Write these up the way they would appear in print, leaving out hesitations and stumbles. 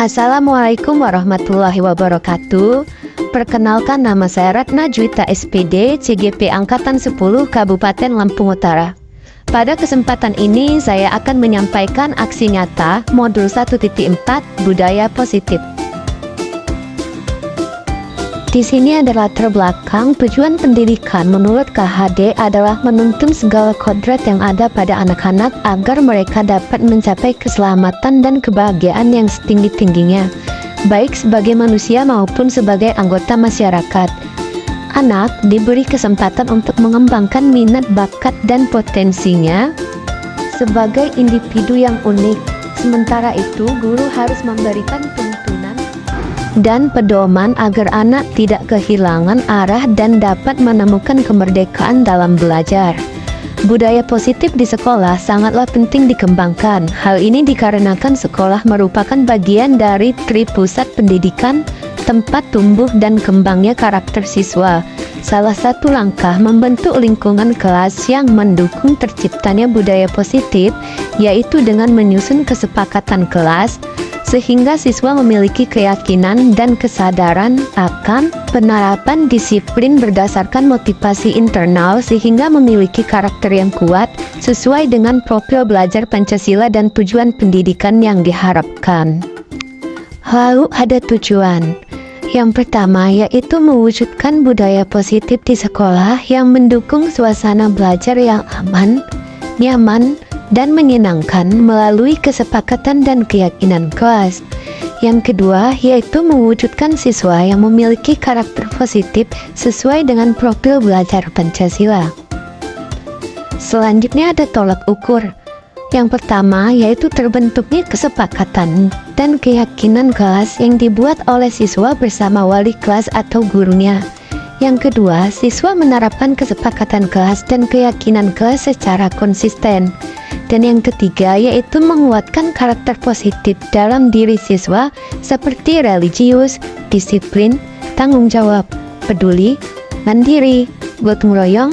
Assalamualaikum warahmatullahi wabarakatuh. Perkenalkan, nama saya Ratna Juwita SPD, CGP Angkatan 10 Kabupaten Lampung Utara. Pada kesempatan ini saya akan menyampaikan aksi nyata modul 1.4 budaya positif. Di sini adalah latar belakang. Tujuan pendidikan menurut KHD adalah menuntun segala kodrat yang ada pada anak-anak agar mereka dapat mencapai keselamatan dan kebahagiaan yang setinggi-tingginya, baik sebagai manusia maupun sebagai anggota masyarakat. Anak diberi kesempatan untuk mengembangkan minat, bakat, dan potensinya sebagai individu yang unik. Sementara itu, guru harus memberikan tuntunan dan pedoman agar anak tidak kehilangan arah dan dapat menemukan kemerdekaan dalam belajar. Budaya positif di sekolah sangatlah penting dikembangkan. Hal ini dikarenakan sekolah merupakan bagian dari pusat pendidikan, tempat tumbuh dan kembangnya karakter siswa. Salah satu langkah membentuk lingkungan kelas yang mendukung terciptanya budaya positif, yaitu dengan menyusun kesepakatan kelas, sehingga siswa memiliki keyakinan dan kesadaran akan penerapan disiplin berdasarkan motivasi internal, sehingga memiliki karakter yang kuat sesuai dengan profil belajar Pancasila dan tujuan pendidikan yang diharapkan. Lalu ada tujuan. Yang pertama yaitu mewujudkan budaya positif di sekolah yang mendukung suasana belajar yang aman, nyaman, dan menyenangkan melalui kesepakatan dan keyakinan kelas. Yang kedua yaitu mewujudkan siswa yang memiliki karakter positif sesuai dengan profil belajar Pancasila. Selanjutnya ada tolak ukur. Yang pertama yaitu terbentuknya kesepakatan dan keyakinan kelas yang dibuat oleh siswa bersama wali kelas atau gurunya. Yang kedua, siswa menerapkan kesepakatan kelas dan keyakinan kelas secara konsisten. Dan yang ketiga yaitu menguatkan karakter positif dalam diri siswa seperti religius, disiplin, tanggung jawab, peduli, mandiri, gotong royong,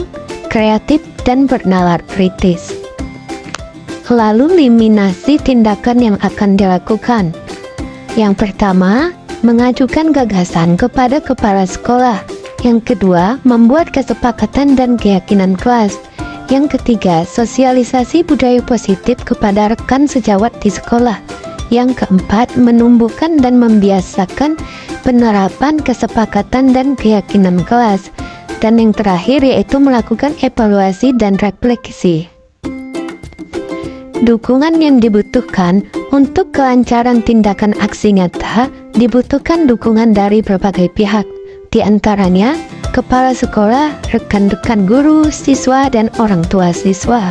kreatif, dan bernalar kritis. Lalu eliminasi tindakan yang akan dilakukan. Yang pertama, mengajukan gagasan kepada kepala sekolah. Yang kedua, membuat kesepakatan dan keyakinan kelas. Yang ketiga, sosialisasi budaya positif kepada rekan sejawat di sekolah. Yang keempat, menumbuhkan dan membiasakan penerapan kesepakatan dan keyakinan kelas. Dan yang terakhir yaitu melakukan evaluasi dan refleksi. Dukungan yang dibutuhkan untuk kelancaran tindakan aksi nyata dibutuhkan dukungan dari berbagai pihak, di antaranya kepala sekolah, rekan-rekan guru, siswa, dan orang tua siswa.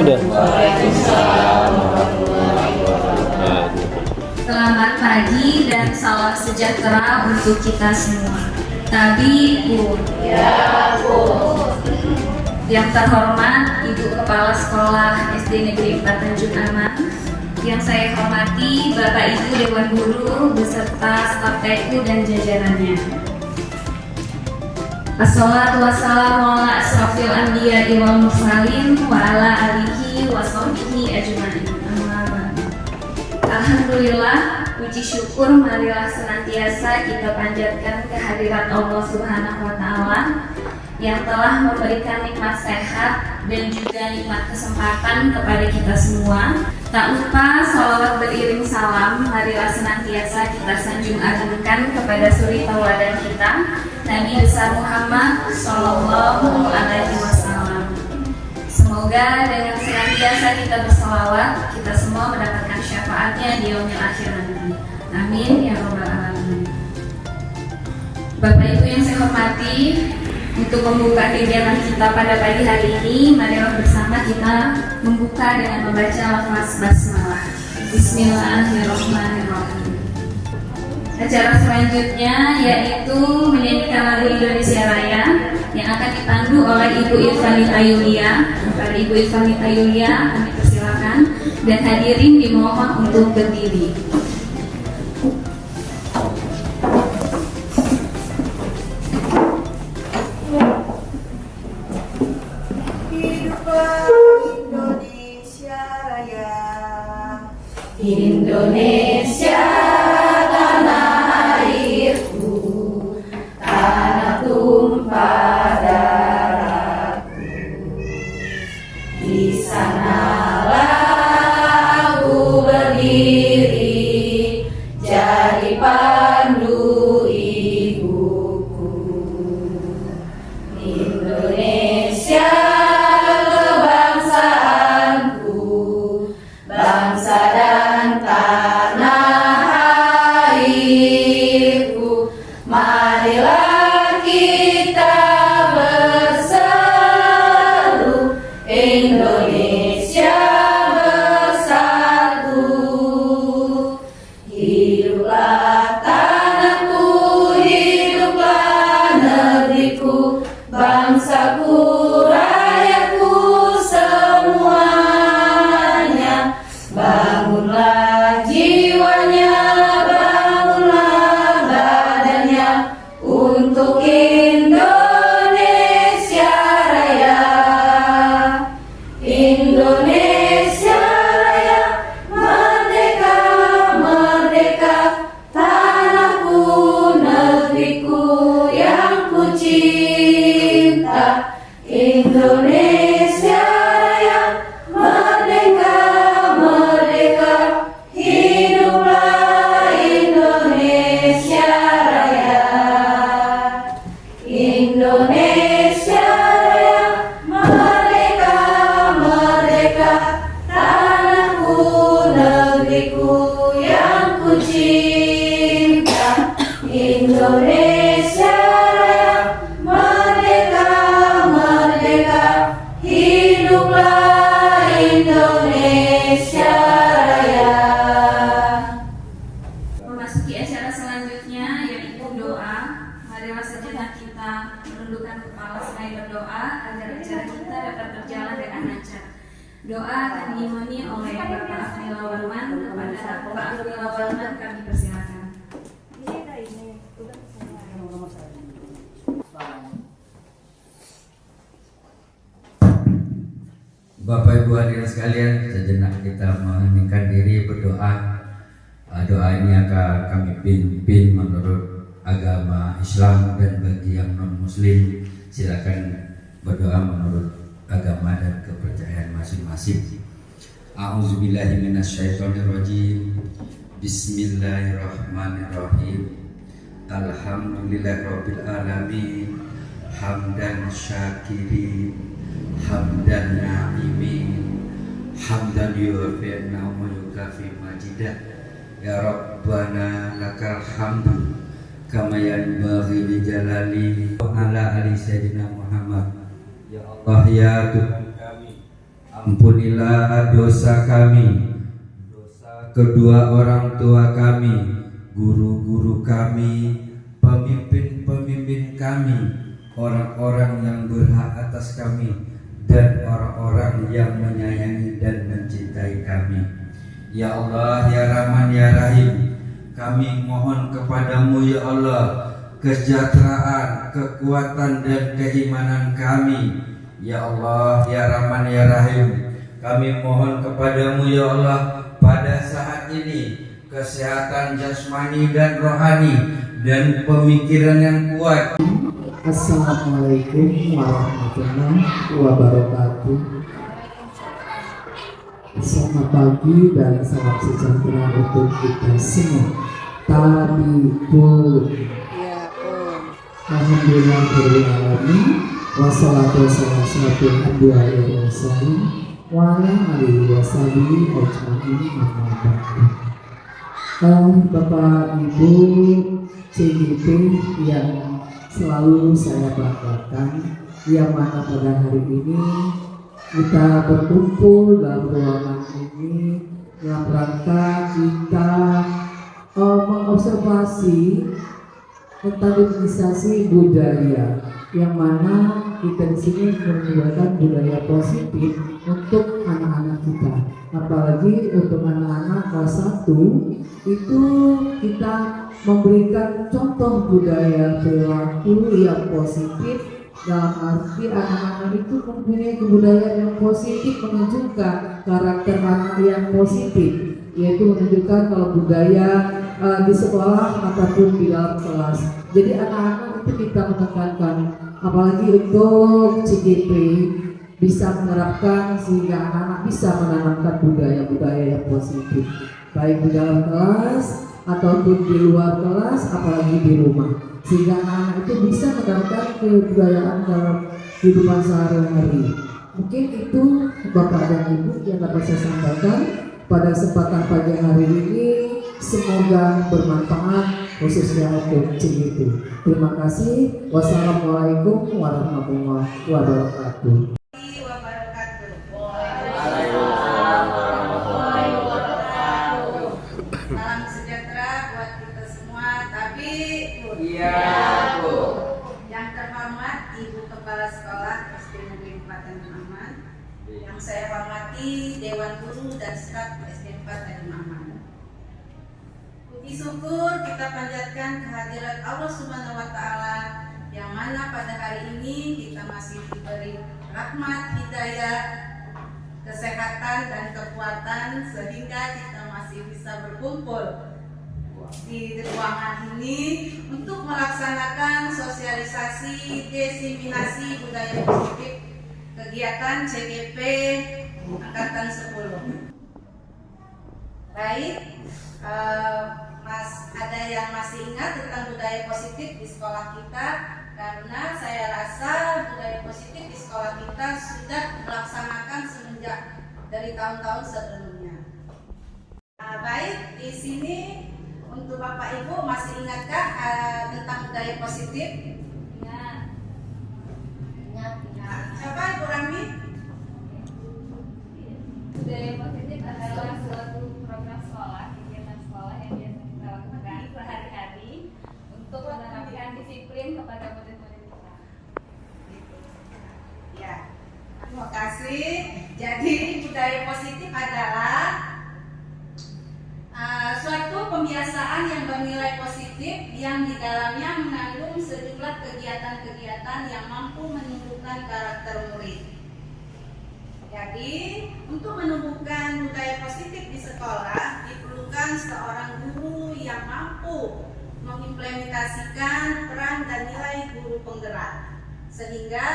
Sudah. Selamat pagi dan salam sejahtera untuk kita semua. Tabi'un. Yang terhormat Ibu Kepala Sekolah SD Negeri 4 Tanjung Aman, yang saya hormati Bapak Ibu Dewan Guru beserta staf TU dan jajarannya. Assalatu wassalamu ala asrofil anbiya'i wal mursalin wa ala alihi wa sahbihi ajma'in. Alhamdulillah, puji syukur marilah senantiasa kita panjatkan kehadirat Allah Subhanahu wa taala yang telah memberikan nikmat sehat dan juga nikmat kesempatan kepada kita semua. Tak lupa sholawat beriring salam marilah senantiasa kita sanjung agungkan kepada suri tauladan kita, Nabi besar Muhammad Sallallahu Alaihi Wasallam. Semoga dengan senantiasa kita berselawat, kita semua mendapatkan syafaatnya di yaumil akhir nanti. Amin ya rabbal alamin. Bapak Ibu yang saya hormati, untuk membuka kegiatan kita pada pagi hari ini, marilah bersama kita membuka dengan membaca lafaz basmalah. Bismillahirrahmanirrahim. Acara selanjutnya yaitu menyanyikan lagu Indonesia Raya yang akan dipandu oleh Ibu Irfanita Yulia. Kepada Ibu Irfanita Yulia kami persilakan dan hadirin dimohon untuk berdiri. Indonesia Raya, Indonesia tanah airku, tanah tumpah darahku. Di sanalah aku berdiri, jadi pandu ibuku. Indonesia kebangsaanku, bangsa dan tanah airku. Marilah kita berseru, Indonesia bersatu. Hiduplah tanahku, hiduplah negeriku, bangsaku, rakyatku semuanya. Bangunlah jiwanya, bangunlah badannya untuk Indonesia Raya. Indonesia Raya, merdeka, merdeka, tanahku, negeriku yang ku cinta. Indonesia Raya, merdeka, merdeka, hiduplah Indonesia Raya. Indonesia Raya, merdeka, merdeka, tanahku, negeriku yang ku cinta. Indonesia Raya, merdeka, merdeka, hiduplah Indonesia Raya. Memasuki acara selanjutnya yaitu doa. Marilah sejenak kita menundukkan kepala sambil berdoa agar acara kita dapat berjalan dengan lancar. Doa akan diimami oleh Bapak Afnil Warman. Kepada Bapak Afnil Warman kami persilakan. Bapak Ibu hadirin sekalian, sejenak kita meninggikan diri berdoa. Doa ini akan kami pimpin menurut agama Islam, dan bagi yang non Muslim silakan berdoa menurut agama dan kepercayaan masing-masing. A'udzubillahi minasyaitonirrajim. Bismillahirrahmanirrahim. Alhamdulillahirabbil alamin. Hamdan syakirin, hamdan na'imin, hamdan yuwafi ni'amahu wa yukafi majidah. Ya Rabbana lakal hamdu kama yanbaghi li jalali wa ala ali sayyidina Muhammad. Ya Allah, ya Tuhan kami, Ampunilah dosa kami, dosa kedua orang tua kami, guru-guru kami, pemimpin-pemimpin kami, orang-orang yang berhak atas kami, dan orang-orang yang menyayangi dan mencintai kami. Ya Allah, ya Rahman, ya Rahim, kami mohon kepadamu ya Allah, kesejahteraan, kekuatan dan keimanan kami. Ya Allah, ya Rahman, ya Rahim, kami mohon kepadamu ya Allah, pada saat ini kesehatan jasmani dan rohani dan pemikiran yang kuat. Assalamualaikum warahmatullahi wabarakatuh. Selamat pagi dan salam sejahtera untuk kita semua. Tabikul. Alhamdulillahirrahmanirrahim. Wassalatu wassalamu ala rasulillah wa ala alihi washabihi ajmain. Bapak Ibu CGP yang selalu saya banggakan, yang mana pada hari ini kita berkumpul dalam ruangan ini dalam rangka kita mengobservasi tentang definisi budaya, yang mana kita di sini menunjukkan budaya positif untuk anak-anak kita, apalagi untuk anak-anak kelas 1 itu kita memberikan contoh budaya perilaku yang positif, dalam arti anak-anak itu mempunyai kebudayaan yang positif, menunjukkan karakter anak yang positif, yaitu menunjukkan kalau budaya di sekolah ataupun di dalam kelas. Jadi anak-anak itu kita menekankan, apalagi untuk CGP bisa menerapkan sehingga anak-anak bisa menanamkan budaya-budaya yang positif, baik di dalam kelas ataupun di luar kelas, apalagi di rumah, sehingga anak-anak itu bisa menerapkan kebudayaan dalam kehidupan sehari-hari. Mungkin itu Bapak dan Ibu yang dapat saya sampaikan pada kesempatan pagi hari ini. Semoga bermanfaat khususnya untuk CGP. Terima kasih. Wassalamualaikum warahmatullahi wabarakatuh. Salam sejahtera buat kita semua. Tapi Iya, Bu. yang terhormat Ibu Kepala Sekolah SD Negeri 4 Tanjung Aman, yang saya hormati Dewan Guru dan staf SD 4 Tanjung Aman. Puji syukur kita panjatkan kehadirat Allah Subhanahu wa Ta'ala, yang mana pada hari ini kita masih diberi rahmat, hidayah, kesehatan dan kekuatan sehingga kita masih bisa berkumpul di ruangan ini untuk melaksanakan sosialisasi diseminasi budaya positif kegiatan CGP Angkatan 10. Baik, Mas, ada yang masih ingat tentang budaya positif di sekolah kita? Karena saya rasa budaya positif di sekolah kita sudah melaksanakan semenjak dari tahun-tahun sebelumnya. Baik, di sini untuk Bapak Ibu masih ingatkah tentang budaya positif? Ingat. Siapa Ibu Rami? Budaya positif adalah suatu program sekolah, kegiatan sekolah yang biasa kita lakukan sehari-hari untuk menerapkan disiplin kepada murid-murid kita. Ya, terima kasih. Jadi budaya positif adalah suatu pembiasaan yang bernilai positif yang di dalamnya mengandung sejumlah kegiatan-kegiatan yang mampu menumbuhkan karakter murid. Jadi, untuk menumbuhkan budaya positif di sekolah diperlukan seorang guru yang mampu mengimplementasikan peran dan nilai guru penggerak sehingga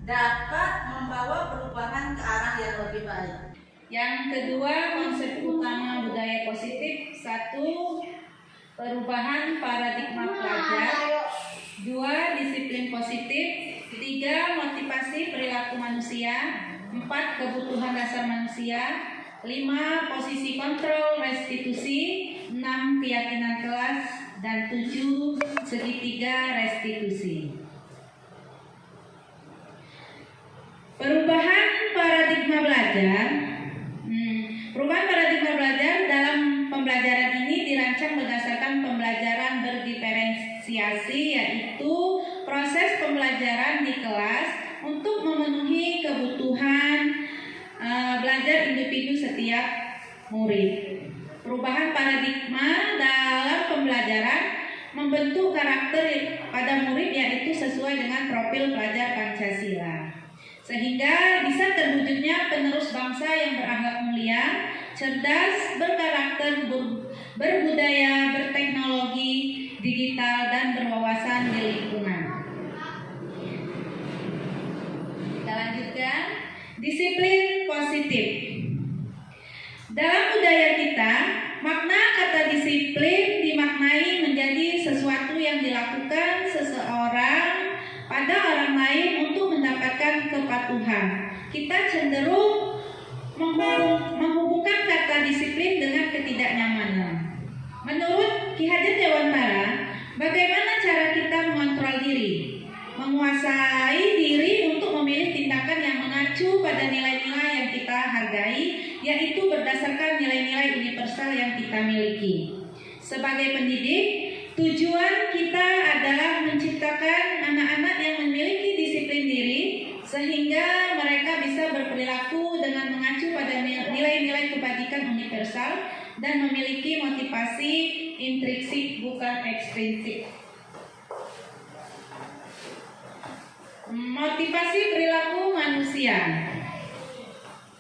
dapat membawa perubahan ke arah yang lebih baik. Yang kedua, konsep utama budaya positif: 1. Perubahan paradigma pelajar. 2. Disiplin positif. 3. Motivasi perilaku manusia. 4. Kebutuhan dasar manusia. 5. Posisi kontrol restitusi. 6. Keyakinan kelas. Dan 7. Segitiga restitusi. Perubahan paradigma paradigma belajar. Perubahan paradigma belajar dalam pembelajaran ini dirancang berdasarkan pembelajaran berdiferensiasi, yaitu proses pembelajaran di kelas untuk memenuhi kebutuhan belajar individu setiap murid. Perubahan paradigma dalam pembelajaran membentuk karakter pada murid yaitu sesuai dengan profil pelajar Pancasila, sehingga bisa terwujudnya penerus bangsa yang berakhlak mulia, cerdas, berkarakter, berbudaya, berteknologi, digital, dan berwawasan di lingkungan. Kita lanjutkan. Disiplin positif. Dalam budaya kita, makna kata disiplin dimaknai menjadi sesuatu yang dilakukan seseorang pada orang lain untuk mendapatkan kepatuhan. Kita cenderung menghubungkan kata disiplin dengan ketidaknyamanan. Menurut Ki Hajar Dewantara, bagaimana cara kita mengontrol diri, menguasai diri untuk memilih tindakan yang mengacu pada nilai-nilai yang kita hargai, yaitu berdasarkan nilai-nilai universal yang kita miliki. Sebagai pendidik, tujuan kita adalah menciptakan anak-anak yang memiliki disiplin diri, sehingga mereka bisa berperilaku dengan mengacu pada nilai-nilai kebajikan universal dan memiliki motivasi intrinsik bukan ekstrinsik. Motivasi perilaku manusia.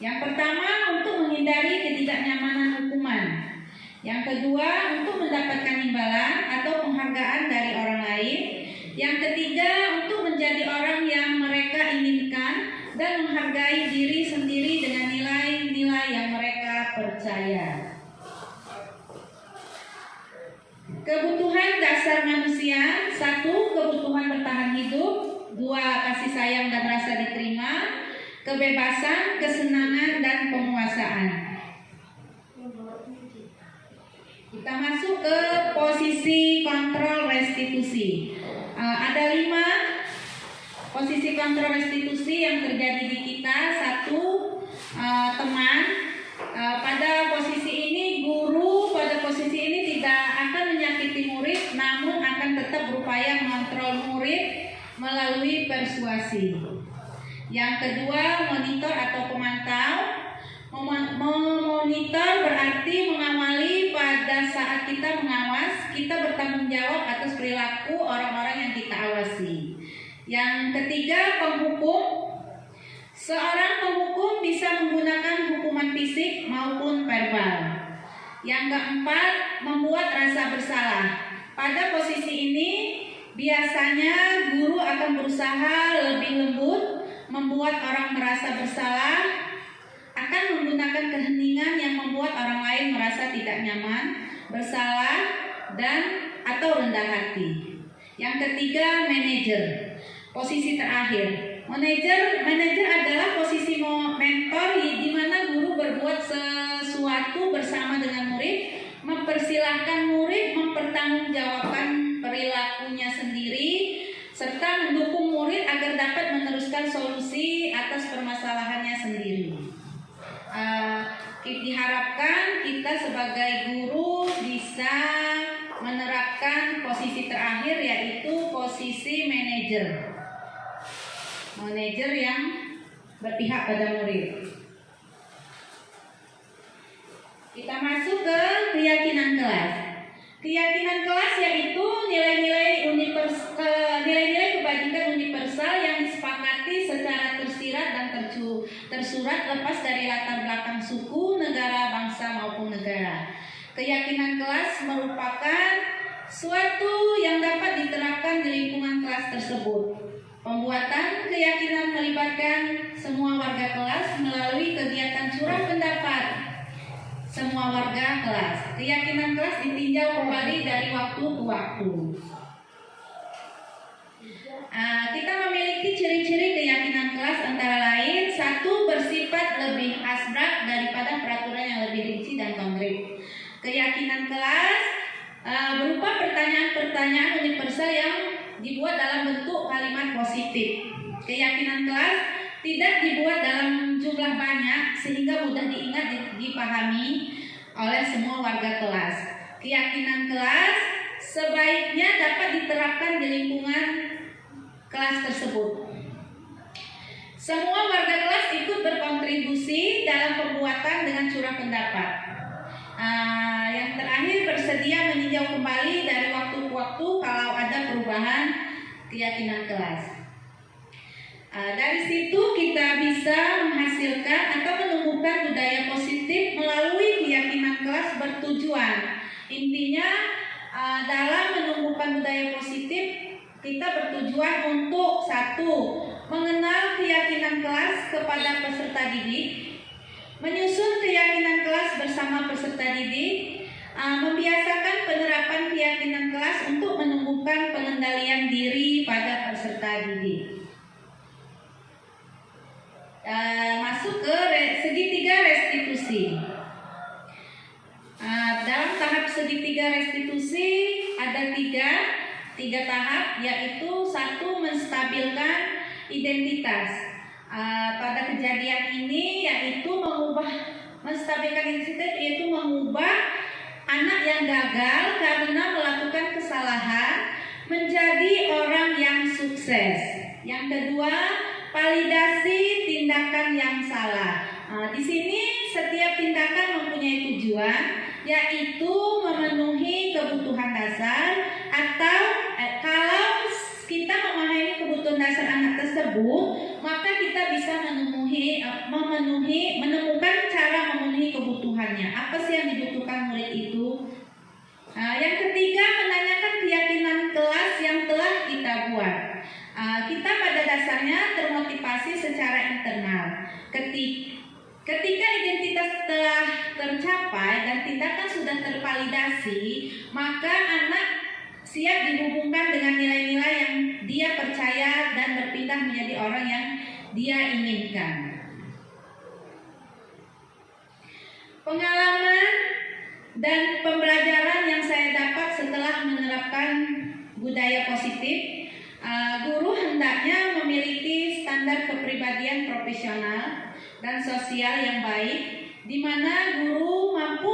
Yang pertama, untuk menghindari ketidaknyamanan hukuman. Yang kedua, untuk mendapatkan imbalan atau penghargaan dari orang lain. Yang ketiga, untuk menjadi orang yang mereka inginkan dan menghargai diri sendiri dengan nilai-nilai yang mereka percaya. Kebutuhan dasar manusia. 1. Kebutuhan bertahan hidup. 2. Kasih sayang dan rasa diterima. Kebebasan, kesenangan, dan penguasaan. Kita masuk ke posisi kontrol restitusi. Ada 5 posisi kontrol restitusi yang terjadi di kita. 1. Teman. Pada posisi ini, guru pada posisi ini tidak akan menyakiti murid, namun akan tetap berupaya mengontrol murid melalui persuasi. Yang kedua, monitor atau pemantau. Memonitor berarti mengawali. Pada saat kita mengawas, kita bertanggung jawab atas perilaku orang-orang yang kita awasi. Yang ketiga, penghukum. Seorang penghukum bisa menggunakan hukuman fisik maupun verbal. Yang keempat, membuat rasa bersalah. Pada posisi ini, biasanya guru akan berusaha lebih lembut, membuat orang merasa bersalah, akan menggunakan keheningan yang membuat orang lain merasa tidak nyaman, bersalah, dan atau rendah hati. Yang ketiga, manajer. Posisi terakhir, manajer adalah posisi mentor di mana guru berbuat sesuatu bersama dengan murid, mempersilahkan murid mempertanggungjawabkan perilakunya sendiri, serta mendukung murid agar dapat meneruskan solusi atas permasalahannya sendiri. Diharapkan kita sebagai guru bisa menerapkan posisi terakhir, yaitu posisi manajer. Manajer yang berpihak pada murid. Kita masuk ke keyakinan kelas. Keyakinan kelas yaitu nilai-nilai kebajikan universal yang disepakati secara tersirat dan tersurat lepas dari latar belakang suku, negara, bangsa maupun negara. Keyakinan kelas merupakan suatu yang dapat diterapkan di lingkungan kelas tersebut. Pembuatan keyakinan melibatkan semua warga kelas melalui kegiatan curah pendapat semua warga kelas. Keyakinan kelas ditinjau kembali dari waktu ke waktu. Kita memiliki ciri-ciri keyakinan kelas antara lain: 1. Bersifat lebih abstrak daripada peraturan yang lebih rinci dan konkret. Keyakinan kelas berupa pertanyaan-pertanyaan universal yang dibuat dalam bentuk kalimat positif. Keyakinan kelas tidak dibuat dalam jumlah banyak sehingga mudah diingat, dipahami oleh semua warga kelas. Keyakinan kelas sebaiknya dapat diterapkan di lingkungan kelas tersebut. Semua warga kelas ikut berkontribusi dalam pembuatan dengan curah pendapat. Yang terakhir, bersedia meninjau kembali dari waktu ke waktu kalau ada perubahan keyakinan kelas. Dari situ kita bisa menghasilkan atau menumbuhkan budaya positif melalui keyakinan kelas bertujuan. Intinya dalam menumbuhkan budaya positif kita bertujuan untuk satu, mengenal keyakinan kelas kepada peserta didik, menyusun keyakinan kelas bersama peserta didik, membiasakan penerapan keyakinan kelas untuk menumbuhkan pengendalian diri pada peserta didik. Masuk ke segitiga restitusi. Dalam tahap segitiga restitusi ada tiga tahap, yaitu satu, menstabilkan identitas. Pada kejadian ini yaitu menstabilkan identitas, yaitu mengubah anak yang gagal karena melakukan kesalahan menjadi orang yang sukses. Yang kedua, validasi tindakan yang salah. Di sini setiap tindakan mempunyai tujuan, yaitu memenuhi kebutuhan dasar atau kalau kita memahami kebutuhan dasar anak tersebut, maka kita bisa menemukan cara memenuhi kebutuhannya. Apa sih yang dibutuhkan murid itu? Yang ketiga, menanyakan keyakinan kelas yang telah kita buat. Kita pada dasarnya termotivasi secara internal. Ketika identitas telah tercapai dan tindakan sudah tervalidasi, maka anak siap dihubungkan dengan nilai-nilai yang dia percaya dan berpindah menjadi orang yang dia inginkan. Pengalaman dan pembelajaran yang saya dapat setelah menerapkan budaya positif, guru hendaknya memiliki standar kepribadian profesional dan sosial yang baik, di mana guru mampu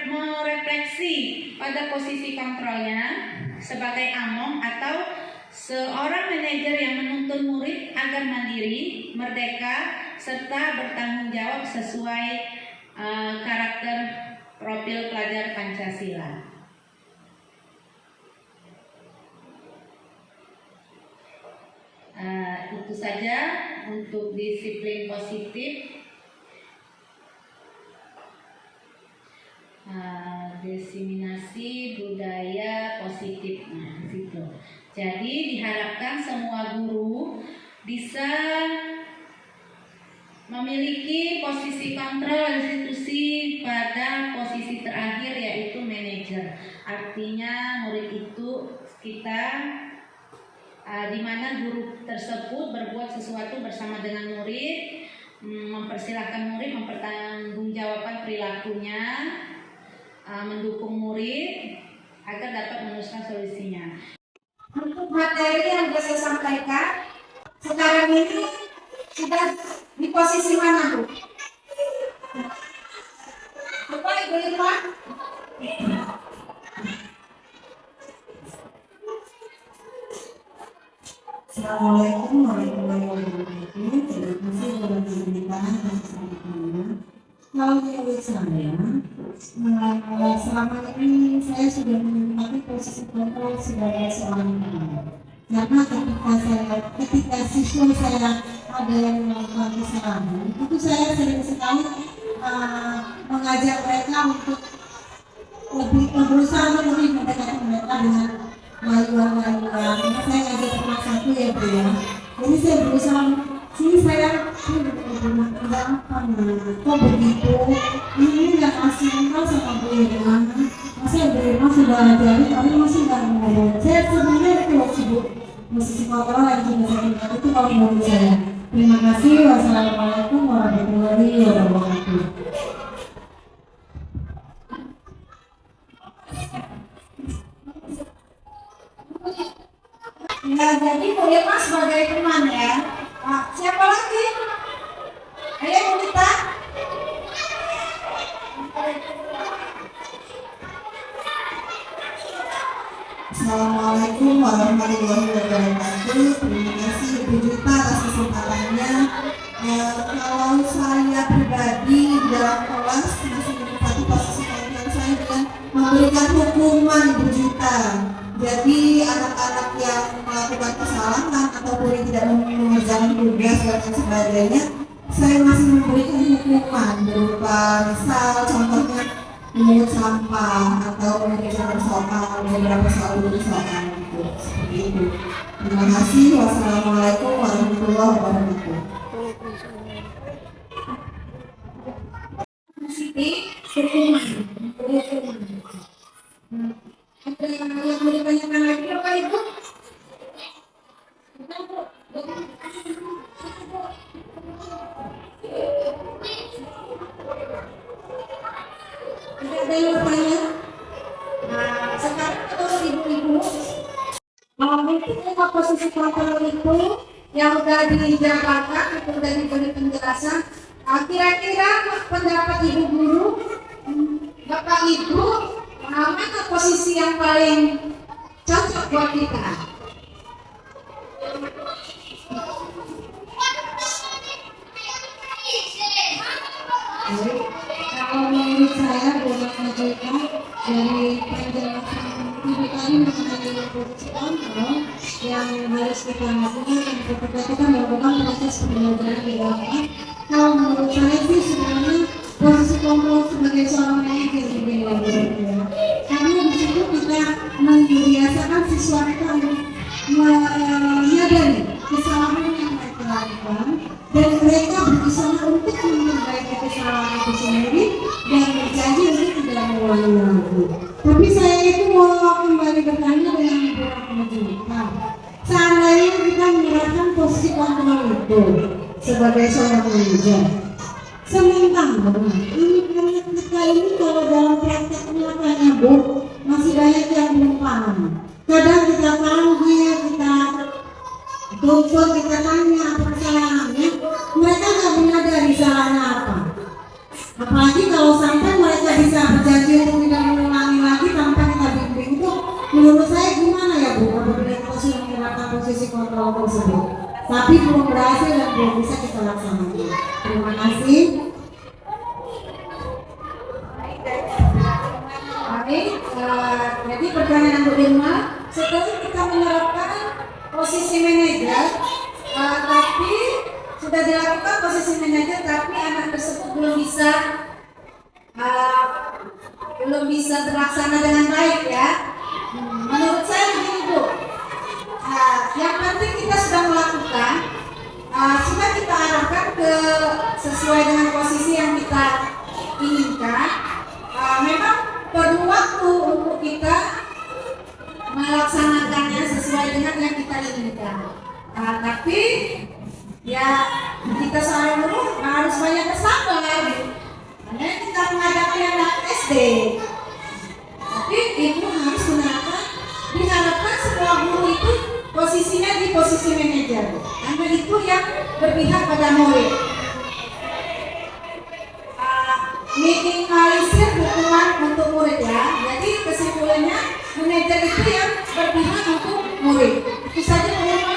merefleksi pada posisi kontrolnya sebagai among atau seorang manajer yang menuntun murid agar mandiri, merdeka, serta bertanggung jawab sesuai karakter profil pelajar Pancasila. Itu saja untuk disiplin positif. Diseminasi budaya positif. Gitu. Jadi diharapkan semua guru bisa memiliki posisi kontrol institusi pada posisi terakhir, yaitu manajer. Artinya murid itu kita di mana guru tersebut berbuat sesuatu bersama dengan murid, mempersilahkan murid mempertanggungjawabkan perilakunya, mendukung murid agar dapat meneruskan solusinya. Untuk materi yang sudah saya sampaikan sekarang ini sudah di posisi mana, Bu? Bapak Ibu Irma? Assalamualaikum warahmatullahi wabarakatuh. Terima kasih kepada pemerintahan dan kesabarannya. Kalau menurut saya, selama ini saya sudah menikmati posisi kontrol sebagai seorang guru. Karena ketika siswa saya ada yang melakukan kesalahan, itu saya sering sekali mengajak mereka untuk lebih berusaha lebih mendekati mereka dengan layuan-layuan. Saya ngajak kelas 1 ya Bu ya. Jadi saya berusaha, saya udah apa kok begitu, ini nggak kasih kenal sama Bu Irma. Masa Bu Irma sudah ajarin tapi masih nggak ngomong. Saya sebenarnya itu sibuk musisi kontrol yang sudah saya kenal itu kalau menurut saya. Terima kasih. Wassalamualaikum warahmatullahi wabarakatuh. Ya, jadi Bu Irma sebagai teman ya. Siapa lagi? dalam kelas masih menempati posisi pimpinan saya dengan memberikan hukuman berjuta. Jadi anak-anak yang melakukan kesalahan ataupun yang tidak mengerjakan tugas dan sebagainya, saya masih memberikan hukuman berupa misal contohnya memungut sampah atau mengerjakan soal, beberapa soal gitu. Seperti itu. Terima kasih. Wassalamualaikum warahmatullahi wabarakatuh. Siti, hukuman. Ada yang mau ditanyakan lagi Bapak Ibu? Ada yang bertanya? Nah, sekarang kalau ibu-ibu mungkin posisi kontrol itu yang sudah dijabarkan, itu sudah diberi penjelasan. Kira-kira pendapat ibu guru, Bapak Ibu, mana posisi yang paling cocok buat kita? Kalau menurut saya dapat menunjukkan dari penjelasan ibu tadi mengenai posisi kontrol yang harus kita lakukan ketika kita melakukan proses pembelajaran di dalam. Kalau menurut saya sih sebenarnya posisi kontrol sebagai seorang manajer di laboratorium, karena di situ kita membiasakan siswa kita untuk menyadari kesalahan yang mereka lakukan dan mereka berusaha untuk memperbaiki kesalahan itu sendiri dan berjanji untuk tidak mengulangi lagi. Tapi saya itu mau kembali bertanya dengan beberapa penjelasan. Seandainya kita menerapkan posisi kontrol itu sebagai seorang manajer, sementara anak-anak kita ini kalau dalam praktek nyatanya Bu, masih banyak yang belum paham. Kadang kita panggil, kita tuntut, kita tanya apa kesalahannya, mereka nggak menyadari salahnya apa. Apalagi kalau sampai mereka bisa berjanji untuk tidak mengulangi lagi tanpa kita bimbing, itu menurut saya gimana ya Bu, apabila kita sudah menerapkan posisi kontrol tersebut, tapi belum berhasil dan belum bisa kita laksanakan. Terima kasih. Baik, jadi pertanyaan Bu Irma, setelah kita menerapkan posisi manajer, tapi sudah dilakukan posisi manajer, tapi anak tersebut belum bisa terlaksana dengan baik ya. Menurut saya begini Bu, yang penting kita sudah melakukan, sudah kita arahkan ke sesuai dengan posisi yang kita inginkan. Memang perlu waktu untuk kita melaksanakannya sesuai dengan yang kita inginkan. Tapi ya kita seorang guru harus banyak bersabar. Karena kita menghadapi anak SD. Tapi itu harus diharapkan semua guru itu posisinya di posisi manajer. Karena itu yang berpihak pada murid. Minimalisir hukuman untuk murid ya. Jadi kesimpulannya manajer itu yang berpihak untuk murid. Itu saja Bu Irma.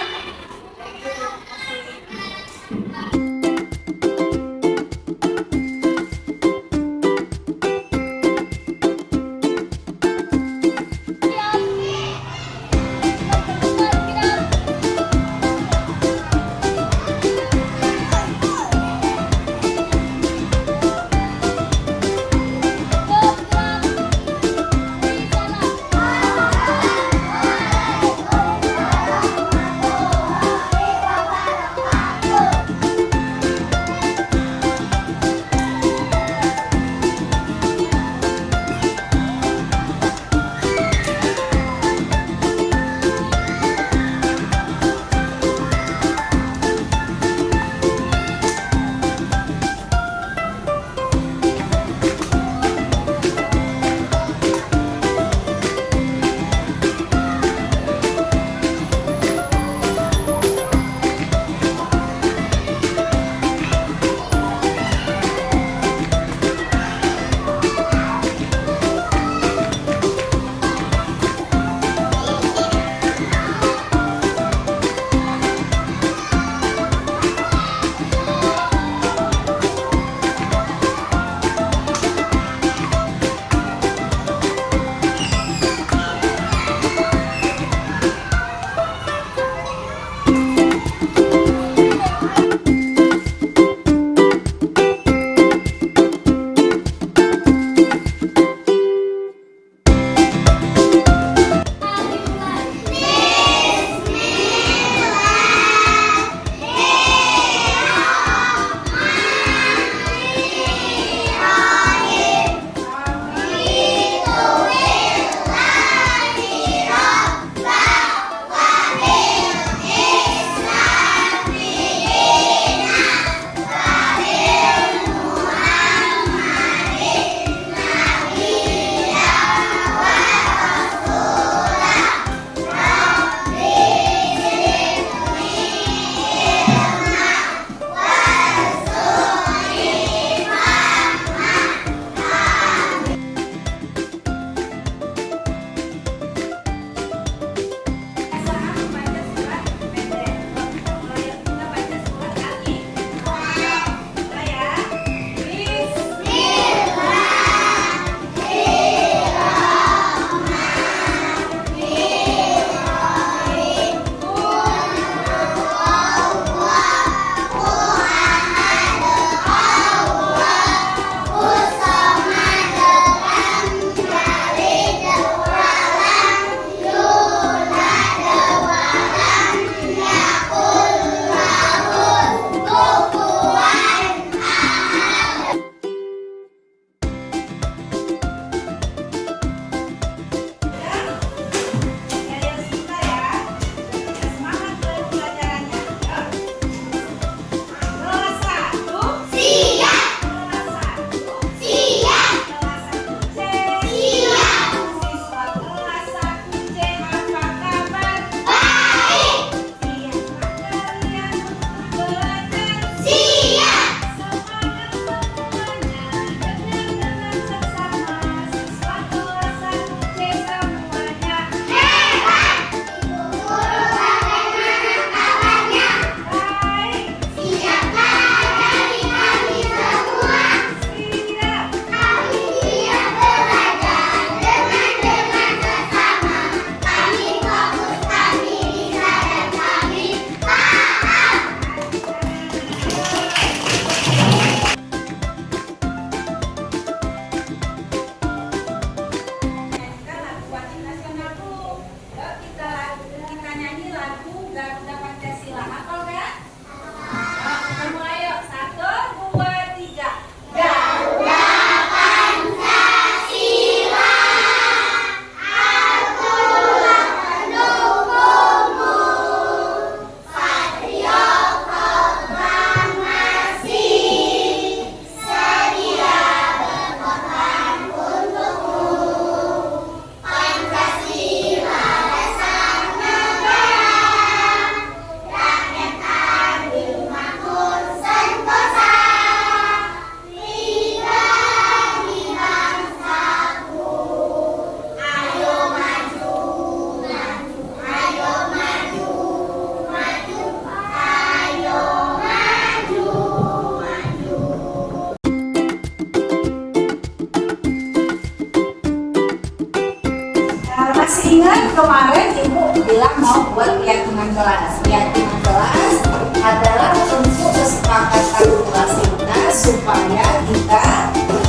kemarin ibu bilang mau buat keyakinan kelas. Keyakinan kelas adalah untuk kesepakatan kelas kita supaya kita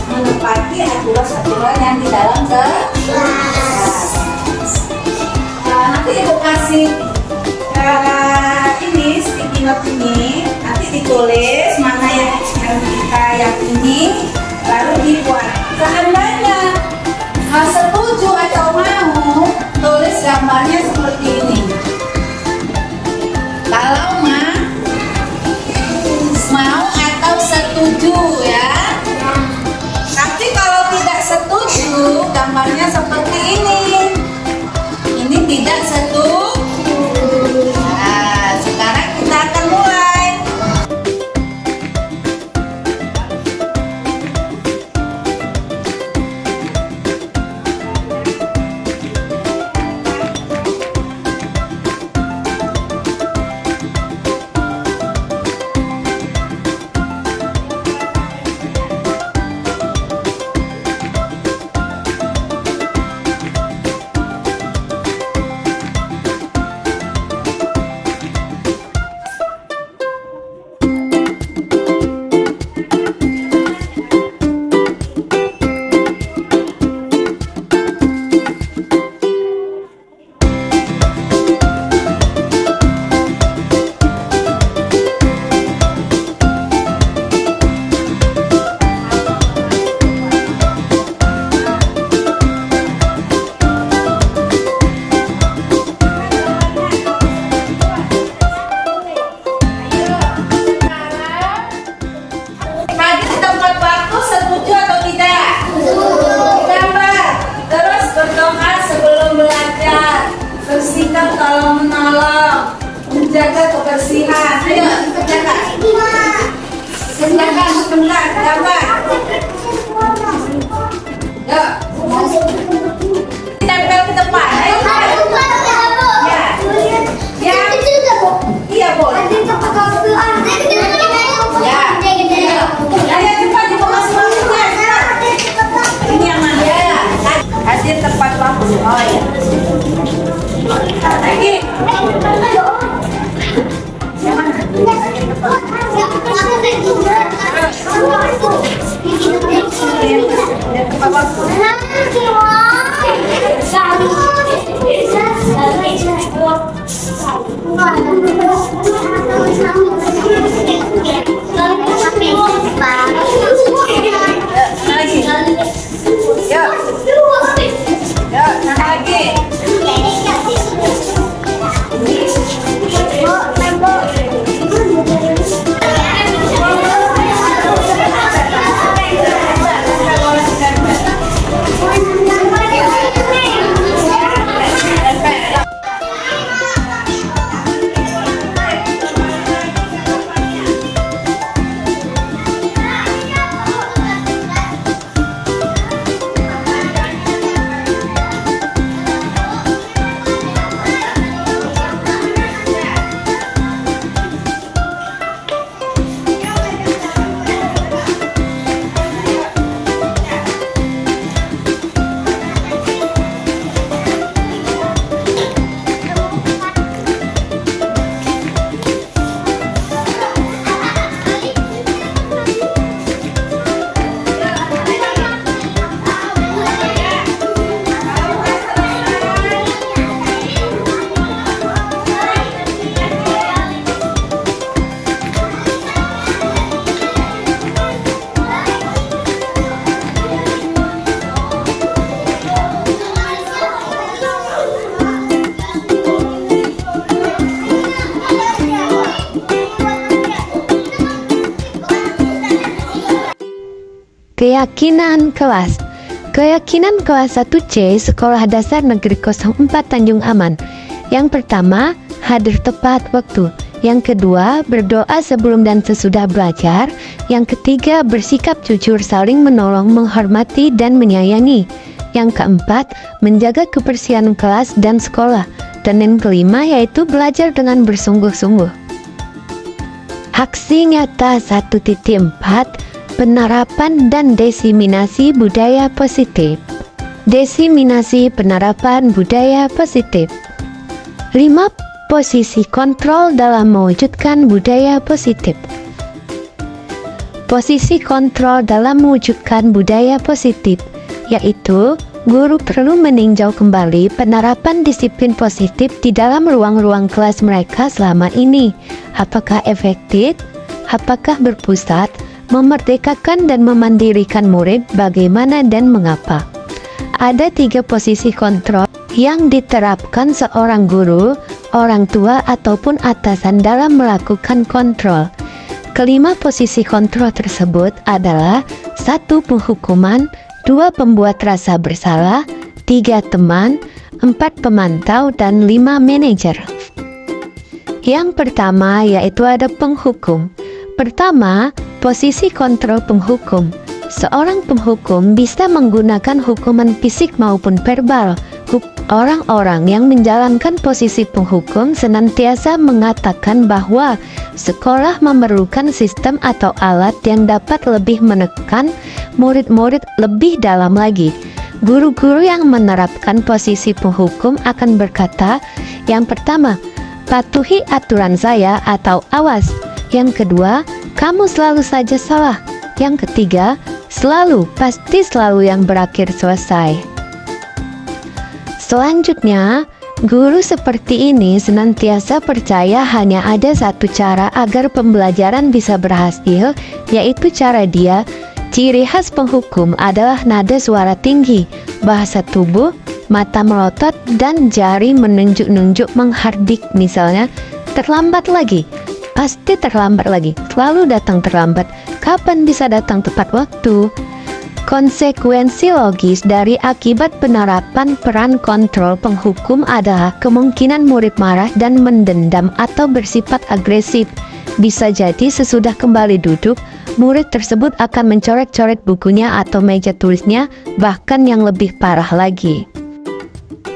menepati aturan-aturan yang di dalam kelas. Nanti ibu kasih ini sticky note ini, nanti ditulis mana yang kita yakini, baru dibuat. Seandainya setuju atau mau, tulis gambarnya seperti ini. Kalau mau atau setuju ya. Tapi kalau tidak setuju, gambarnya seperti ini. Ini tidak setuju. Nah, sekarang kita akan mulai. Hadir tempat waktu setuju atau tidak? Gambar. Terus berdoa sebelum belajar. Bersikap kalau menolong. Menjaga kebersihan. Ayo, kerjakan. Kerjakan sebentar. Gambar. Yuk. Tempel ke depan. Ayo. Ya. Ya. Iya, boleh. Ya. Ayo cepat ibu kasih waktunya. Ini yang mana? Ya. Hadir tepat waktu. Oh ya. Lagi. Yang mana? Ya, tepat waktu. Lagi. Yuk. Yuk, sana lagi. Keyakinan kelas. Keyakinan kelas 1C Sekolah Dasar Negeri 04 Tanjung Aman. Yang pertama, hadir tepat waktu. Yang kedua, berdoa sebelum dan sesudah belajar. Yang ketiga, bersikap jujur, saling menolong, menghormati, dan menyayangi. Yang keempat, menjaga kebersihan kelas dan sekolah. Dan yang kelima yaitu belajar dengan bersungguh-sungguh. Aksi nyata 1.4, penerapan dan diseminasi budaya positif. Diseminasi penerapan budaya positif. 5. Posisi kontrol dalam mewujudkan budaya positif. Posisi kontrol dalam mewujudkan budaya positif, yaitu guru perlu meninjau kembali penerapan disiplin positif di dalam ruang-ruang kelas mereka selama ini. Apakah efektif? Apakah berpusat, memerdekakan dan memandirikan murid, bagaimana dan mengapa? Ada 3 posisi kontrol yang diterapkan seorang guru, orang tua ataupun atasan dalam melakukan kontrol. Kelima posisi kontrol tersebut adalah 1. Penghukuman, 2. Pembuat rasa bersalah, 3. Teman, 4. Pemantau, dan 5. Manajer. Yang pertama yaitu ada penghukum. Pertama, posisi kontrol penghukum. Seorang penghukum bisa menggunakan hukuman fisik maupun verbal. Orang-orang yang menjalankan posisi penghukum senantiasa mengatakan bahwa sekolah memerlukan sistem atau alat yang dapat lebih menekan murid-murid lebih dalam lagi. Guru-guru yang menerapkan posisi penghukum akan berkata, yang pertama, patuhi aturan saya atau awas. Yang kedua, kamu selalu saja salah. Yang ketiga, pasti selalu yang berakhir selesai. Selanjutnya, guru seperti ini senantiasa percaya hanya ada satu cara agar pembelajaran bisa berhasil, yaitu cara dia. Ciri khas penghukum adalah nada suara tinggi, bahasa tubuh, mata melotot, dan jari menunjuk-nunjuk menghardik. Misalnya, terlambat lagi, pasti terlambat lagi, selalu datang terlambat, kapan bisa datang tepat waktu. Konsekuensi logis dari akibat penerapan peran kontrol penghukum adalah kemungkinan murid marah dan mendendam atau bersifat agresif. Bisa jadi sesudah kembali duduk, murid tersebut akan mencoret-coret bukunya atau meja tulisnya, bahkan yang lebih parah lagi.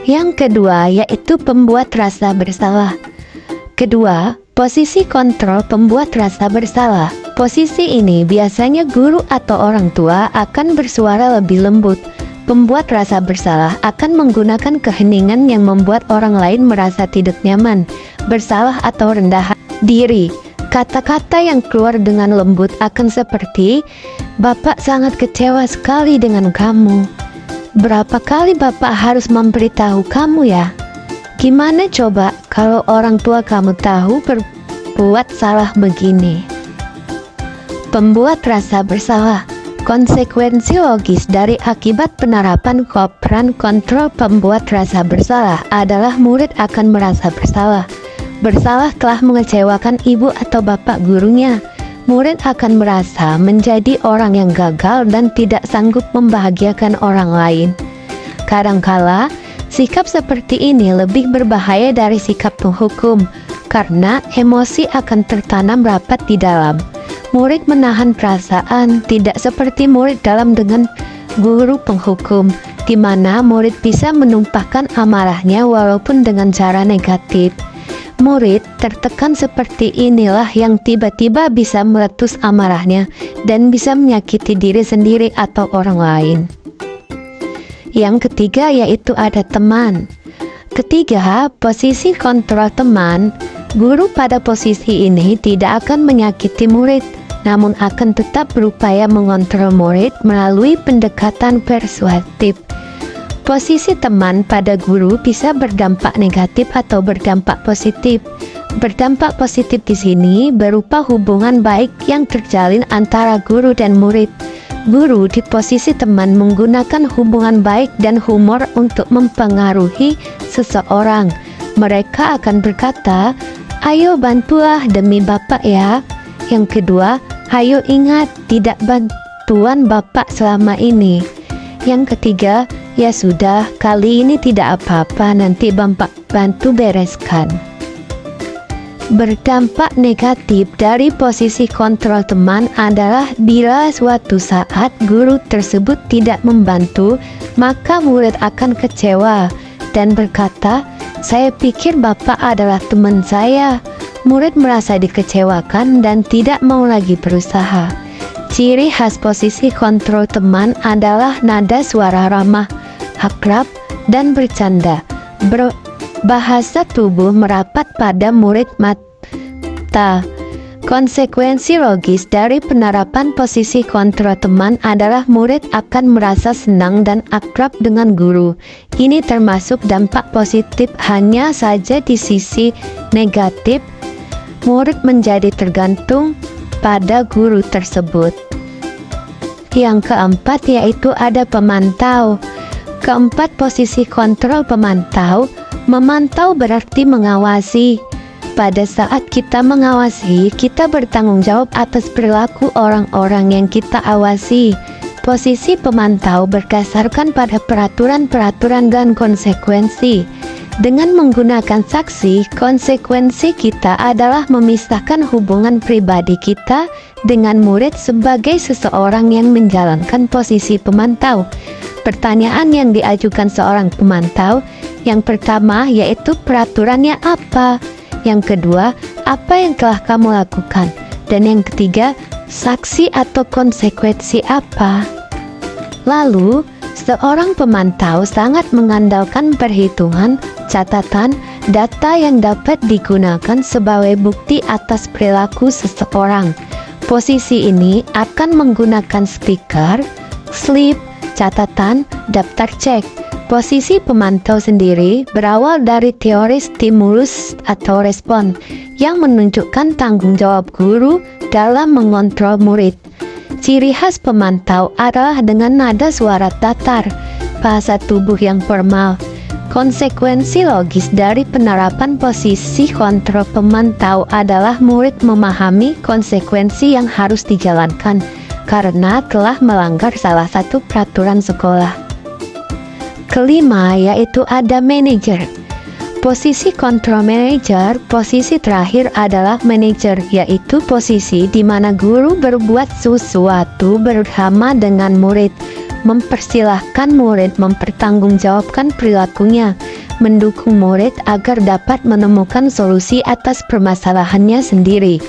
Yang kedua yaitu pembuat rasa bersalah. Kedua, posisi kontrol pembuat rasa bersalah. Posisi ini biasanya guru atau orang tua akan bersuara lebih lembut. Pembuat rasa bersalah akan menggunakan keheningan yang membuat orang lain merasa tidak nyaman, bersalah atau rendah diri. Kata-kata yang keluar dengan lembut akan seperti, "Bapak sangat kecewa sekali dengan kamu. Berapa kali Bapak harus memberitahu kamu ya? Gimana coba kalau orang tua kamu tahu berbuat salah begini?" Pembuat rasa bersalah. Konsekuensi logis dari akibat penerapan peran kontrol pembuat rasa bersalah adalah murid akan merasa bersalah. Bersalah telah mengecewakan ibu atau bapak gurunya. Murid akan merasa menjadi orang yang gagal dan tidak sanggup membahagiakan orang lain. Kadangkala, sikap seperti ini lebih berbahaya dari sikap penghukum, karena emosi akan tertanam rapat di dalam. Murid menahan perasaan, tidak seperti murid dalam dengan guru penghukum, di mana murid bisa menumpahkan amarahnya walaupun dengan cara negatif. Murid tertekan seperti inilah yang tiba-tiba bisa meletus amarahnya dan bisa menyakiti diri sendiri atau orang lain. Yang ketiga yaitu ada teman. Ketiga, posisi kontrol teman. Guru pada posisi ini tidak akan menyakiti murid, namun akan tetap berupaya mengontrol murid melalui pendekatan persuasif. Posisi teman pada guru bisa berdampak negatif atau berdampak positif. Berdampak positif di sini berupa hubungan baik yang terjalin antara guru dan murid. Guru di posisi teman menggunakan hubungan baik dan humor untuk mempengaruhi seseorang. Mereka akan berkata, "Ayo bantulah demi Bapak ya." Yang kedua, "Ayo ingat, tidak bantuan Bapak selama ini." Yang ketiga, "Ya sudah, kali ini tidak apa-apa, nanti Bapak bantu bereskan." Berdampak negatif dari posisi kontrol teman adalah bila suatu saat guru tersebut tidak membantu, maka murid akan kecewa dan berkata, "Saya pikir Bapak adalah teman saya." Murid merasa dikecewakan dan tidak mau lagi berusaha. Ciri khas posisi kontrol teman adalah nada suara ramah, akrab, dan bercanda. Bahasa tubuh merapat pada murid mata. Konsekuensi logis dari penerapan posisi kontrol teman adalah murid akan merasa senang dan akrab dengan guru. Ini termasuk dampak positif, hanya saja di sisi negatif, murid menjadi tergantung pada guru tersebut. Yang keempat yaitu ada pemantau. Keempat, posisi kontrol pemantau. Memantau berarti mengawasi. Pada saat kita mengawasi, kita bertanggung jawab atas perilaku orang-orang yang kita awasi. Posisi pemantau berdasarkan pada peraturan-peraturan dan konsekuensi. Dengan menggunakan saksi, konsekuensi kita adalah memisahkan hubungan pribadi kita dengan murid sebagai seseorang yang menjalankan posisi pemantau. Pertanyaan yang diajukan seorang pemantau, yang pertama yaitu peraturannya apa? Yang kedua, apa yang telah kamu lakukan? Dan yang ketiga, saksi atau konsekuensi apa? Lalu, seorang pemantau sangat mengandalkan perhitungan, catatan, data yang dapat digunakan sebagai bukti atas perilaku seseorang. Posisi ini akan menggunakan stiker, slip, catatan, daftar cek. Posisi pemantau sendiri berawal dari teori stimulus atau respon yang menunjukkan tanggung jawab guru dalam mengontrol murid. Ciri khas pemantau adalah dengan nada suara datar, bahasa tubuh yang formal. Konsekuensi logis dari penerapan posisi kontrol pemantau adalah murid memahami konsekuensi yang harus dijalankan karena telah melanggar salah satu peraturan sekolah. Kelima yaitu ada manajer. Posisi kontrol manajer, posisi terakhir adalah manajer, yaitu posisi di mana guru berbuat sesuatu bersama dengan murid, mempersilahkan murid mempertanggungjawabkan perilakunya, mendukung murid agar dapat menemukan solusi atas permasalahannya sendiri.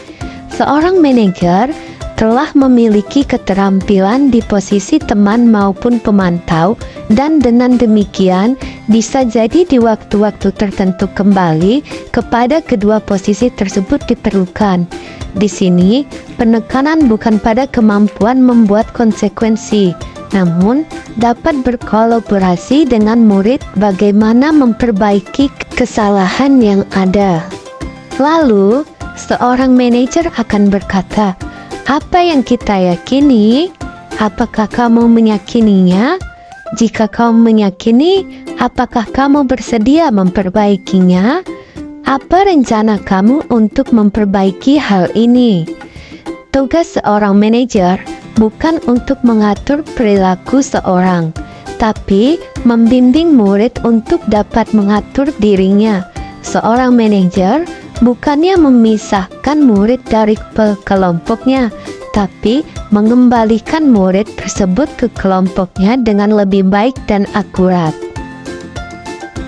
Seorang manajer telah memiliki keterampilan di posisi teman maupun pemantau, dan dengan demikian bisa jadi di waktu-waktu tertentu kembali kepada kedua posisi tersebut diperlukan. Di sini, penekanan bukan pada kemampuan membuat konsekuensi, namun dapat berkolaborasi dengan murid bagaimana memperbaiki kesalahan yang ada. Lalu, seorang manajer akan berkata, apa yang kita yakini, apakah kamu meyakininya? Jika kamu meyakini, apakah kamu bersedia memperbaikinya? Apa rencana kamu untuk memperbaiki hal ini? Tugas seorang manajer bukan untuk mengatur perilaku seorang, tapi membimbing murid untuk dapat mengatur dirinya. Seorang manajer bukannya memisahkan murid dari kelompoknya, tapi mengembalikan murid tersebut ke kelompoknya dengan lebih baik dan akurat.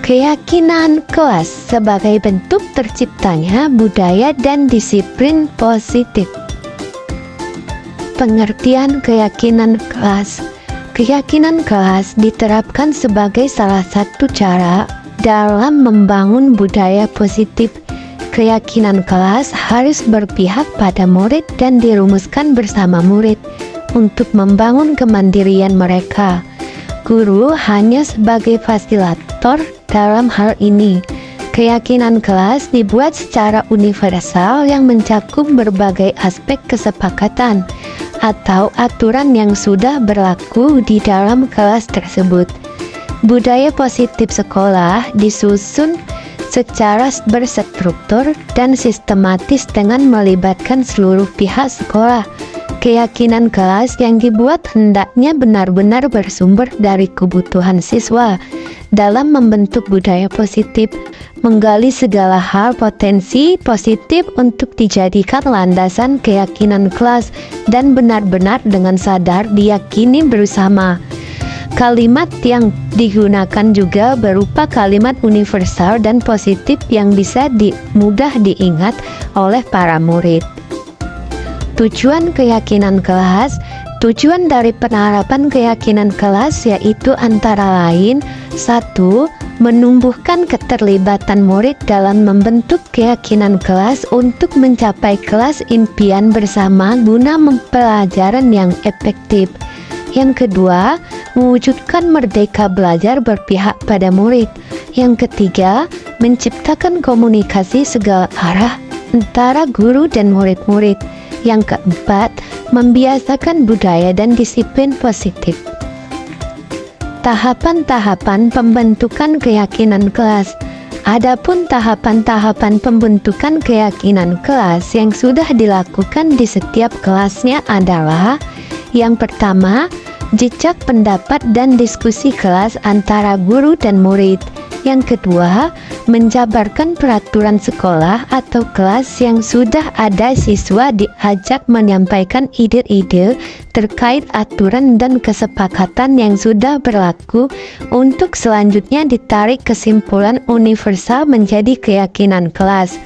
Keyakinan kelas sebagai bentuk terciptanya budaya dan disiplin positif. Pengertian keyakinan kelas. Keyakinan kelas diterapkan sebagai salah satu cara dalam membangun budaya positif. Keyakinan kelas harus berpihak pada murid dan dirumuskan bersama murid untuk membangun kemandirian mereka. Guru hanya sebagai fasilitator dalam hal ini. Keyakinan kelas dibuat secara universal yang mencakup berbagai aspek kesepakatan atau aturan yang sudah berlaku di dalam kelas tersebut. Budaya positif sekolah disusun secara berstruktur dan sistematis dengan melibatkan seluruh pihak sekolah. Keyakinan kelas yang dibuat hendaknya benar-benar bersumber dari kebutuhan siswa dalam membentuk budaya positif, menggali segala hal potensi positif untuk dijadikan landasan keyakinan kelas dan benar-benar dengan sadar diyakini bersama. Kalimat yang digunakan juga berupa kalimat universal dan positif yang bisa mudah diingat oleh para murid. Tujuan keyakinan kelas Tujuan dari penerapan keyakinan kelas yaitu antara lain 1. Menumbuhkan keterlibatan murid dalam membentuk keyakinan kelas untuk mencapai kelas impian bersama guna pembelajaran yang efektif. Yang kedua, mewujudkan merdeka belajar berpihak pada murid. Yang ketiga, menciptakan komunikasi segala arah antara guru dan murid-murid. Yang keempat, membiasakan budaya dan disiplin positif. Tahapan-tahapan pembentukan keyakinan kelas. Adapun tahapan-tahapan pembentukan keyakinan kelas yang sudah dilakukan di setiap kelasnya adalah: yang pertama, jejak pendapat dan diskusi kelas antara guru dan murid. Yang kedua, menjabarkan peraturan sekolah atau kelas yang sudah ada, siswa diajak menyampaikan ide-ide terkait aturan dan kesepakatan yang sudah berlaku untuk selanjutnya ditarik kesimpulan universal menjadi keyakinan kelas.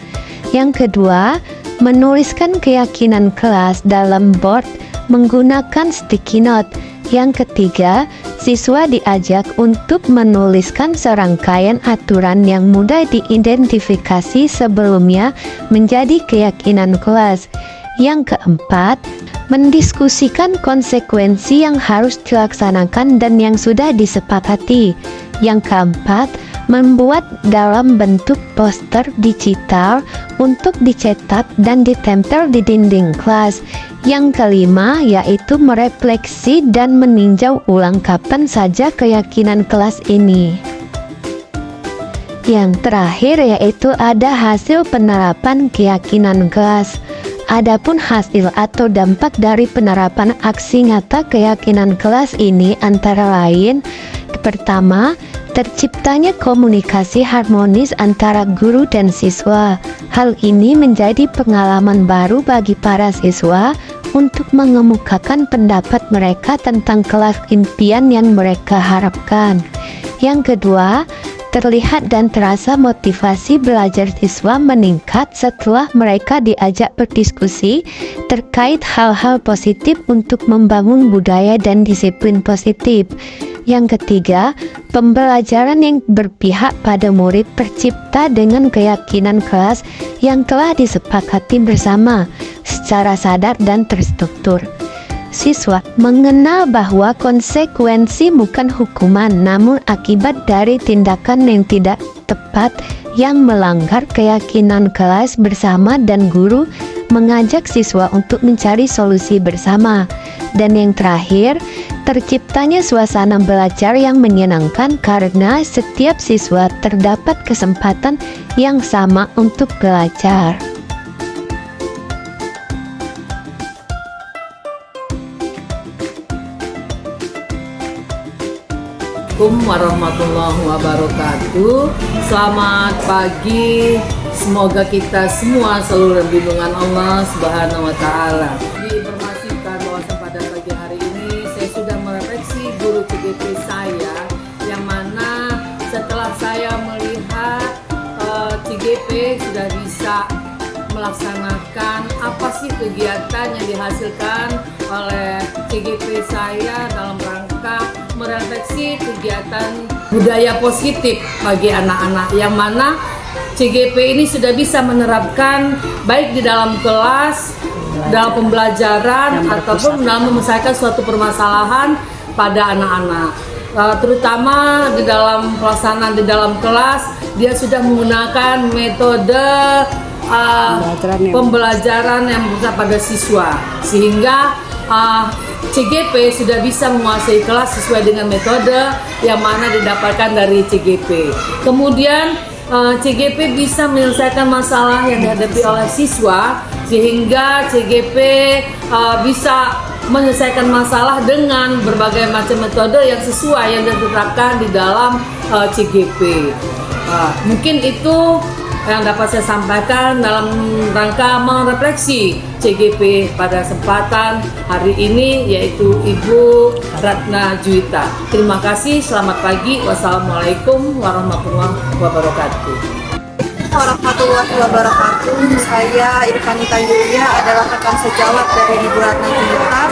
Yang kedua, menuliskan keyakinan kelas dalam board menggunakan sticky note. Yang ketiga, siswa diajak untuk menuliskan serangkaian aturan yang mudah diidentifikasi sebelumnya menjadi keyakinan kelas. Yang keempat, mendiskusikan konsekuensi yang harus dilaksanakan dan yang sudah disepakati. Yang keempat, membuat dalam bentuk poster digital untuk dicetak dan ditempel di dinding kelas. Yang kelima, yaitu merefleksi dan meninjau ulang kapan saja keyakinan kelas ini. Yang terakhir yaitu ada hasil penerapan keyakinan kelas. Adapun hasil atau dampak dari penerapan aksi nyata keyakinan kelas ini antara lain: pertama, terciptanya komunikasi harmonis antara guru dan siswa. Hal ini menjadi pengalaman baru bagi para siswa untuk mengemukakan pendapat mereka tentang kelas impian yang mereka harapkan. Yang kedua, terlihat dan terasa motivasi belajar siswa meningkat setelah mereka diajak berdiskusi terkait hal-hal positif untuk membangun budaya dan disiplin positif. Yang ketiga, pembelajaran yang berpihak pada murid tercipta dengan keyakinan kelas yang telah disepakati bersama secara sadar dan terstruktur. Siswa mengenal bahwa konsekuensi bukan hukuman, namun akibat dari tindakan yang tidak tepat yang melanggar keyakinan kelas bersama, dan guru mengajak siswa untuk mencari solusi bersama. Dan yang terakhir, terciptanya suasana belajar yang menyenangkan karena setiap siswa terdapat kesempatan yang sama untuk belajar. Assalamualaikum warahmatullahi wabarakatuh. Selamat pagi. Semoga kita semua selalu dalam lindungan Allah Subhanahu wa taala. Diinformasikan bahwa pada pagi hari ini saya sudah merefleksi guru CGP saya, yang mana setelah saya melihat CGP sudah bisa melaksanakan apa sih kegiatan yang dihasilkan oleh CGP saya dalam rangka merefleksi kegiatan budaya positif bagi anak-anak, yang mana CGP ini sudah bisa menerapkan baik di dalam kelas, dalam pembelajaran, ataupun dalam menyelesaikan suatu permasalahan pada anak-anak. Terutama di dalam pelaksanaan di dalam kelas, dia sudah menggunakan metode pembelajaran yang bersifat pada siswa, sehingga CGP sudah bisa menguasai kelas sesuai dengan metode yang mana didapatkan dari CGP. Kemudian CGP bisa menyelesaikan masalah yang dihadapi oleh siswa, sehingga CGP bisa menyelesaikan masalah dengan berbagai macam metode yang sesuai yang diterapkan di dalam CGP. Mungkin itu yang dapat saya sampaikan dalam rangka merefleksi CGP pada kesempatan hari ini, yaitu Ibu Ratna Juwita. Terima kasih, selamat pagi. Wassalamualaikum warahmatullahi wabarakatuh. Warahmatullahi wabarakatuh. Saya Irfanita Yulia adalah rekan sejawat dari Ibu Ratna Juwita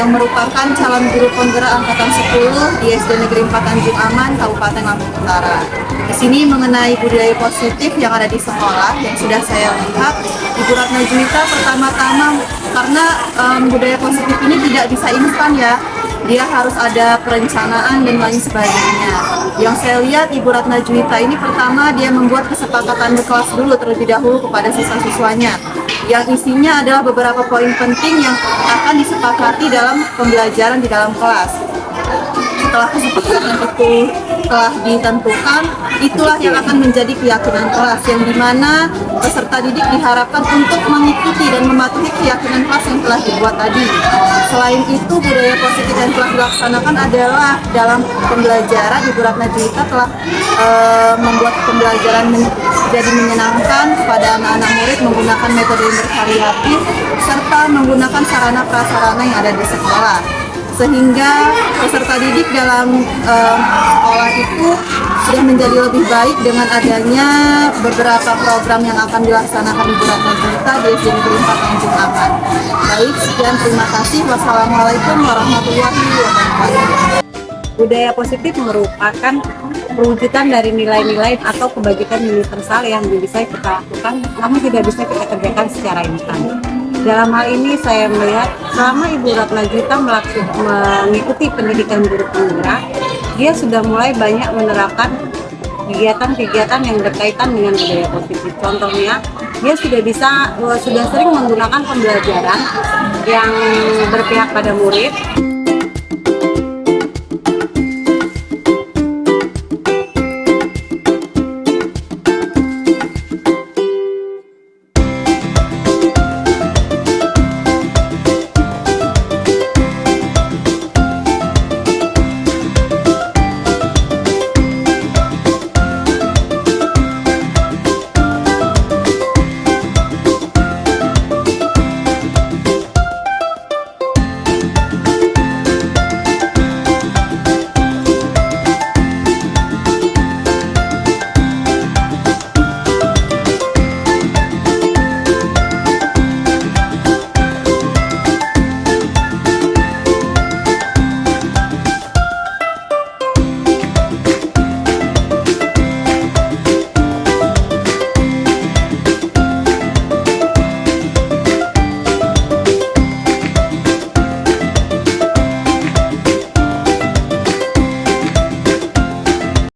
yang merupakan calon guru penggerak angkatan 10 di SD Negeri 4 Tanjung Aman, Kabupaten Lampung Utara. Di sini mengenai budaya positif yang ada di sekolah yang sudah saya lihat, Ibu Ratna Juwita pertama-tama karena budaya positif ini tidak bisa instan ya. Dia harus ada perencanaan dan lain sebagainya. Yang saya lihat Ibu Ratna Juwita ini pertama dia membuat kesepakatan di kelas dulu terlebih dahulu kepada siswa-siswanya. Yang isinya adalah beberapa poin penting yang akan disepakati dalam pembelajaran di dalam kelas. Setelah kesepakatan itu telah ditentukan, itulah yang akan menjadi keyakinan kelas, yang dimana peserta didik diharapkan untuk mengikuti dan mematuhi keyakinan kelas yang telah dibuat tadi. Selain itu, budaya positif yang telah dilaksanakan adalah dalam pembelajaran Ibu Ratna Juwita telah membuat pembelajaran menjadi menyenangkan kepada anak-anak murid menggunakan metode yang bervariatif serta menggunakan sarana prasarana yang ada di sekolah. Sehingga peserta didik dalam sekolah itu sudah menjadi lebih baik dengan adanya beberapa program yang akan dilaksanakan Ibu Ratna Juwita di SD Negeri 4 Tanjung Aman. Baik, sekian, terima kasih. Wassalamualaikum warahmatullahi wabarakatuh. Budaya positif merupakan perwujudan dari nilai-nilai atau kebajikan universal yang bisa kita lakukan, namun tidak bisa kita kerjakan secara instan. Dalam hal ini saya melihat selama Ibu Ratna Juwita mengikuti pendidikan guru penggerak, dia sudah mulai banyak menerapkan kegiatan-kegiatan yang berkaitan dengan budaya positif. Contohnya, dia sudah sering menggunakan pembelajaran yang berpihak pada murid.